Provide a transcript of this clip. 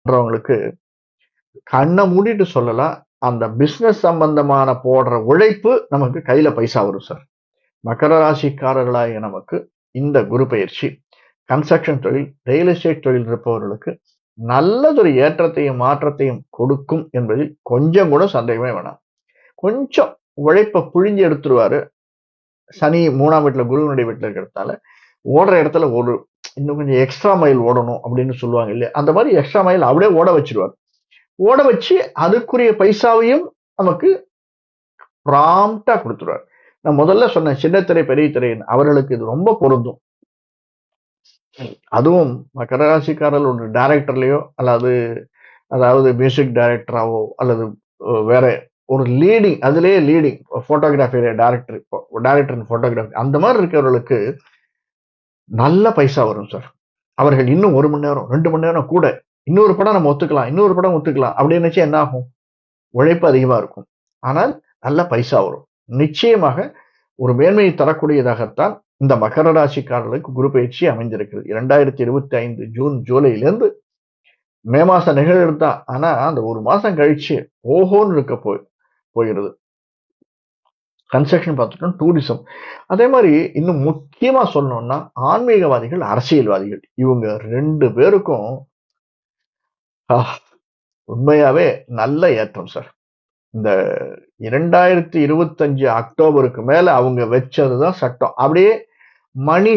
பண்றவங்களுக்கு கண்ண மூடிட்டு சொல்லலாம். அந்த பிசினஸ் சம்பந்தமான போடுற உழைப்பு நமக்கு கையில பைசா வரும் சார். மகர ராசிக்காரர்களாகிய நமக்கு இந்த குரு பயிற்சி கன்ஸ்ட்ரக்ஷன் தொழில், ரியல் எஸ்டேட் தொழில் இருப்பவர்களுக்கு நல்லதொரு ஏற்றத்தையும், மாற்றத்தையும் கொடுக்கும் என்பதில் கொஞ்சம் கூட சந்தேகமே வேணாம். கொஞ்சம் உழைப்ப புழிஞ்சு எடுத்துருவாரு. சனி 3ஆம் வீட்ல குருவினுடைய வீட்ல இருக்கிறதால, ஓடுற இடத்துல இன்னும் கொஞ்சம் எக்ஸ்ட்ரா மைல் ஓடணும் அப்படின்னு சொல்லுவாங்க இல்லையா? அந்த மாரி எக்ஸ்ட்ரா மைல் அப்படியே ஓட வச்சுருவாரு. ஓட வச்சு அதுக்குரிய பைசாவையும் நமக்கு ப்ராம்ப்ட்டா குடுத்துருவாரு. நான் முதல்ல சொன்னேன் சின்ன திரை, பெரிய திரைன்னு. அவர்களுக்கு இது ரொம்ப பொருந்தும். அதுவும் மகர ராசிக்காரர்கள் ஒரு டைரக்டர்லயோ அதாவது மியூசிக் டைரக்டராவோ அல்லது வேற ஒரு அதிலேயே leading photography director director in photography அந்த மாதிரி இருக்கிறவர்களுக்கு நல்ல பைசா வரும் சார். அவர்கள் இன்னும் 1 மணி நேரம், 2 மணி நேரம் கூட இன்னொரு படம் நம்ம ஒத்துக்கலாம், இன்னொரு படம் ஒத்துக்கலாம் அப்படின்னு நினைச்சா என்ன ஆகும்? உழைப்பு அதிகமா இருக்கும். ஆனால் நல்ல பைசா வரும். நிச்சயமாக ஒரு மேன்மையை தரக்கூடியதாகத்தான் இந்த மகர ராசிக்காரர்களுக்கு குரு பயிற்சி அமைந்திருக்கிறது. 2025 ஜூன், ஜூலையிலிருந்து மே மாசம் நிகழ்கிறது தான். ஆனா அந்த 1 மாசம் கழிச்சு ஓஹோன்னு இருக்க போகிறது. கன்ஸ்ட்ரக்ஷன் பார்த்துட்டோம், டூரிசம். அதே மாரி இன்னும் முக்கியமா சொல்லணும்னா, ஆன்மீகவாதிகள், அரசியல்வாதிகள். இவங்க 2 பேருக்கும் உண்மையாவே நல்ல ஏற்றம் சார். இந்த 2025 அக்டோபருக்கு மேல அவங்க வச்சது தான் சட்டம். அப்படியே மணி